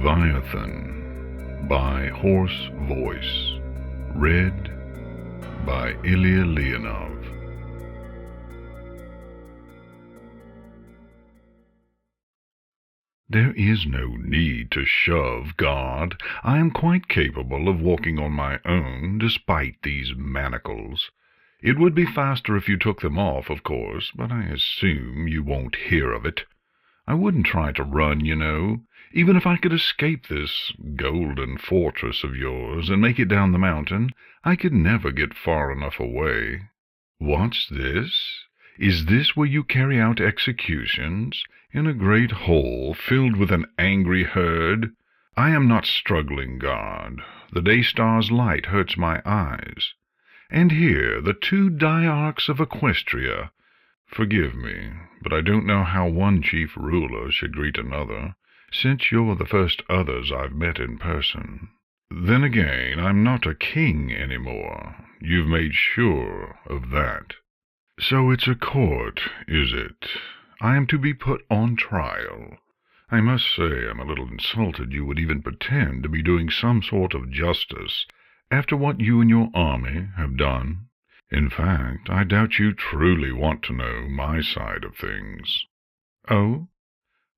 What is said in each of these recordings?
Leviathan by Hoarse Voice. Read by Ilya Leonov. There is no need to shove, God. I am quite capable of walking on my own, despite these manacles. It would be faster if you took them off, of course, but I assume you won't hear of it. I wouldn't try to run, you know. Even if I could escape this golden fortress of yours and make it down the mountain, I could never get far enough away. What's this? Is this where you carry out executions? In a great hall filled with an angry herd? I am not struggling, God. The day star's light hurts my eyes. And here, the two diarchs of Equestria. Forgive me, but I don't know how one chief ruler should greet another, since you're the first others I've met in person. Then again, I'm not a king anymore. You've made sure of that. So it's a court, is it? I am to be put on trial. I must say I'm a little insulted you would even pretend to be doing some sort of justice after what you and your army have done. In fact, I doubt you truly want to know my side of things. Oh?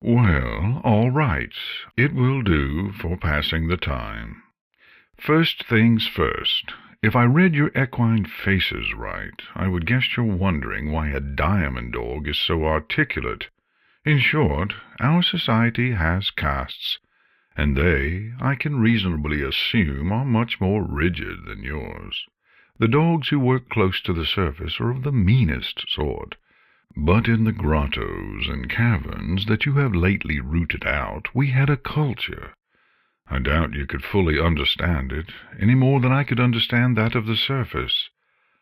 Well, all right. It will do for passing the time. First things first. If I read your equine faces right, I would guess you're wondering why a diamond dog is so articulate. In short, our society has castes, and they, I can reasonably assume, are much more rigid than yours. The dogs who work close to the surface are of the meanest sort. But in the grottos and caverns that you have lately rooted out, we had a culture. I doubt you could fully understand it, any more than I could understand that of the surface.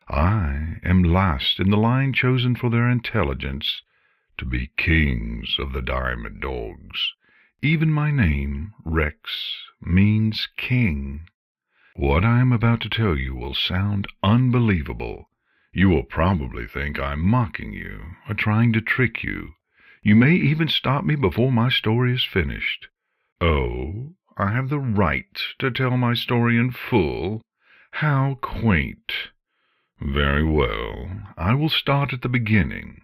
I am last in the line chosen for their intelligence, to be kings of the diamond dogs. Even my name, Rex, means king. What I am about to tell you will sound unbelievable. You will probably think I'm mocking you, or trying to trick you. You may even stop me before my story is finished. Oh, I have the right to tell my story in full? How quaint. Very well, I will start at the beginning.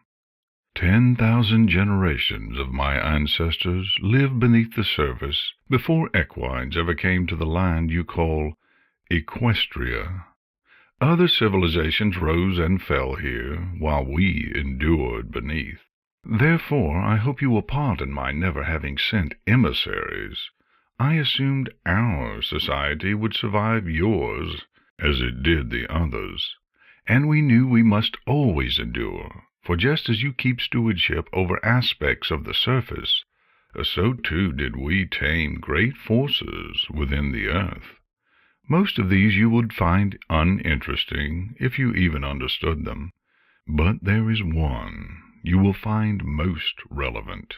10,000 generations of my ancestors lived beneath the surface before equines ever came to the land you call Equestria. Other civilizations rose and fell here, while we endured beneath. Therefore, I hope you will pardon my never having sent emissaries. I assumed our society would survive yours, as it did the others. And we knew we must always endure, for just as you keep stewardship over aspects of the surface, so too did we tame great forces within the earth. Most of these you would find uninteresting, if you even understood them. But there is one you will find most relevant.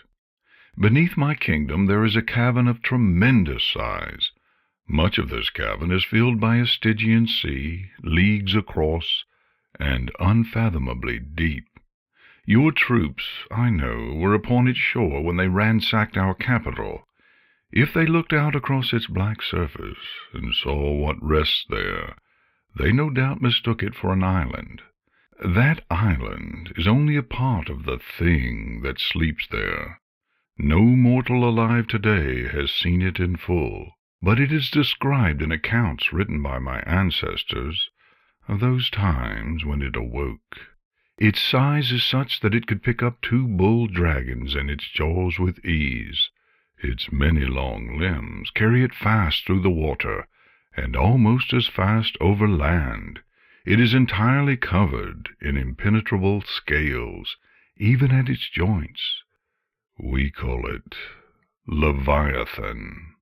Beneath my kingdom there is a cavern of tremendous size. Much of this cavern is filled by a Stygian sea, leagues across, and unfathomably deep. Your troops, I know, were upon its shore when they ransacked our capital. If they looked out across its black surface and saw what rests there, they no doubt mistook it for an island. That island is only a part of the thing that sleeps there. No mortal alive today has seen it in full, but it is described in accounts written by my ancestors of those times when it awoke. Its size is such that it could pick up 2 bull dragons in its jaws with ease. Its many long limbs carry it fast through the water, and almost as fast over land. It is entirely covered in impenetrable scales, even at its joints. We call it Leviathan.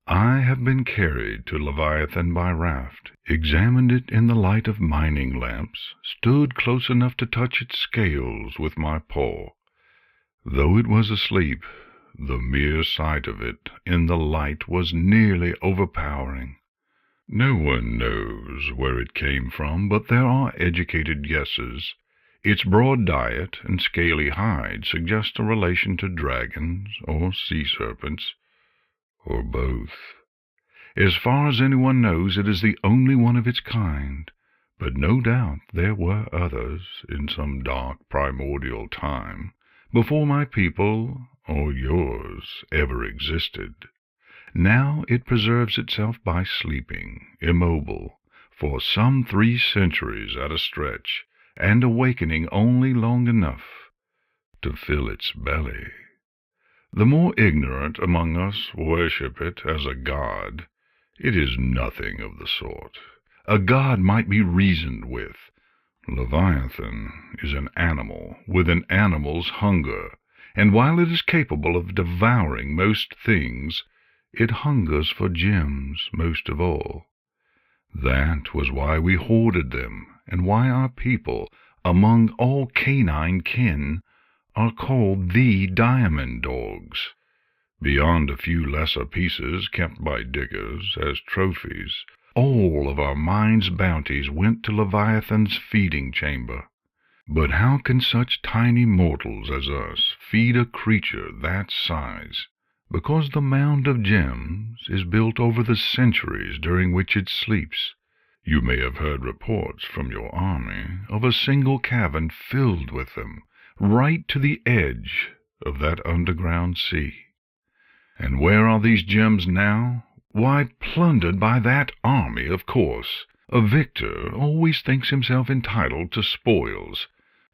I have been carried to Leviathan by raft, examined it in the light of mining lamps, stood close enough to touch its scales with my paw. Though it was asleep, the mere sight of it in the light was nearly overpowering. No one knows where it came from, but there are educated guesses. Its broad diet and scaly hide suggest a relation to dragons or sea serpents, or both. As far as anyone knows, it is the only one of its kind, but no doubt there were others in some dark primordial time, before my people, or yours, ever existed. Now it preserves itself by sleeping, immobile, for some 3 centuries at a stretch, and awakening only long enough to fill its belly. The more ignorant among us worship it as a god. It is nothing of the sort. A god might be reasoned with. Leviathan is an animal with an animal's hunger, and while it is capable of devouring most things, it hungers for gems most of all. That was why we hoarded them, and why our people, among all canine kin, are called the diamond dogs. Beyond a few lesser pieces kept by diggers as trophies, all of our mind's bounties went to Leviathan's feeding chamber. But how can such tiny mortals as us feed a creature that size? Because the mound of gems is built over the centuries during which it sleeps. You may have heard reports from your army of a single cavern filled with them, right to the edge of that underground sea. And where are these gems now? Why, plundered by that army, of course. A victor always thinks himself entitled to spoils.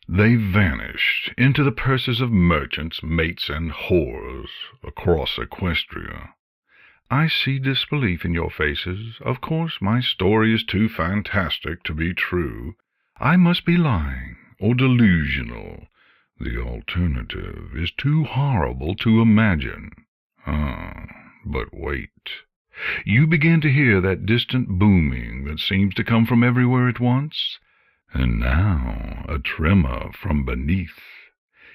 They vanished into the purses of merchants, mates, and whores across Equestria. I see disbelief in your faces. Of course, my story is too fantastic to be true. I must be lying, or delusional. The alternative is too horrible to imagine. But wait. You begin to hear that distant booming that seems to come from everywhere at once, and now a tremor from beneath.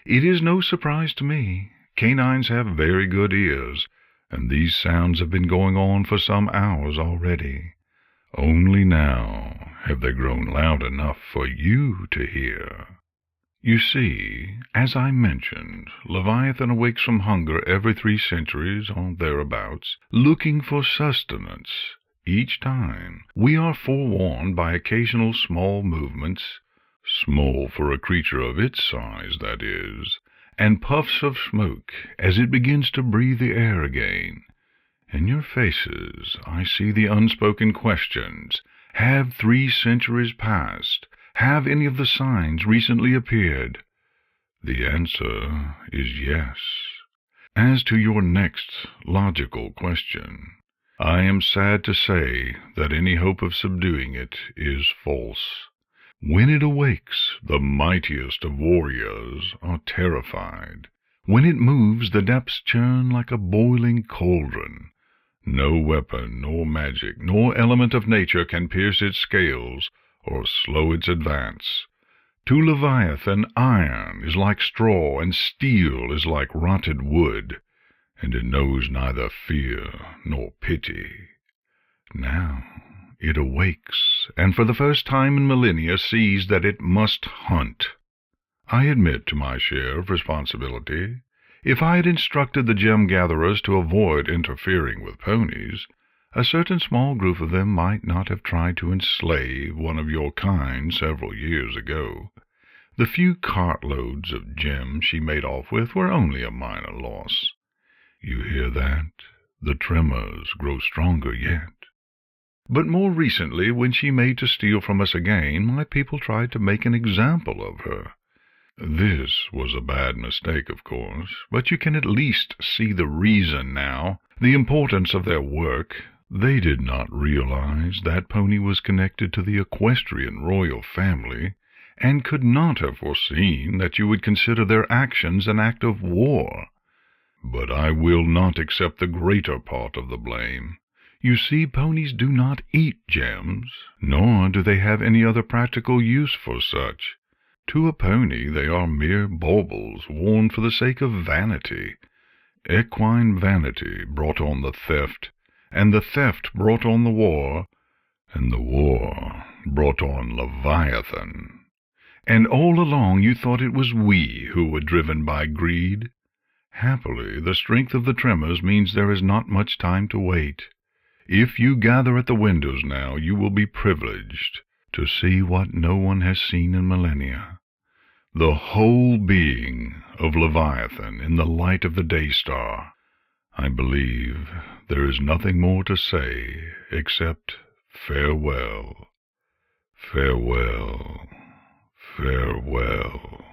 It is no surprise to me. Canines have very good ears, and these sounds have been going on for some hours already. Only now have they grown loud enough for you to hear. You see, as I mentioned, Leviathan awakes from hunger every 3 centuries or thereabouts, looking for sustenance. Each time we are forewarned by occasional small movements, small for a creature of its size, that is, and puffs of smoke as it begins to breathe the air again. In your faces I see the unspoken questions. Have 3 centuries passed? Have any of the signs recently appeared? The answer is yes. As to your next logical question, I am sad to say that any hope of subduing it is false. When it awakes, the mightiest of warriors are terrified. When it moves, the depths churn like a boiling cauldron. No weapon, nor magic, nor element of nature can pierce its scales or slow its advance. To Leviathan, iron is like straw, and steel is like rotted wood, and it knows neither fear nor pity. Now it awakes, and for the first time in millennia sees that it must hunt. I admit to my share of responsibility. If I had instructed the gem-gatherers to avoid interfering with ponies, a certain small group of them might not have tried to enslave one of your kind several years ago. The few cartloads of gems she made off with were only a minor loss. You hear that? The tremors grow stronger yet. But more recently, when she made to steal from us again, my people tried to make an example of her. This was a bad mistake, of course, but you can at least see the reason now, the importance of their work. They did not realize that pony was connected to the equestrian royal family, and could not have foreseen that you would consider their actions an act of war. But I will not accept the greater part of the blame. You see, ponies do not eat gems, nor do they have any other practical use for such. To a pony they are mere baubles worn for the sake of vanity. Equine vanity brought on the theft, and the theft brought on the war, and the war brought on Leviathan. And all along you thought it was we who were driven by greed. Happily, the strength of the tremors means there is not much time to wait. If you gather at the windows now, you will be privileged to see what no one has seen in millennia. The whole being of Leviathan in the light of the day-star. I believe there is nothing more to say except farewell, farewell, farewell.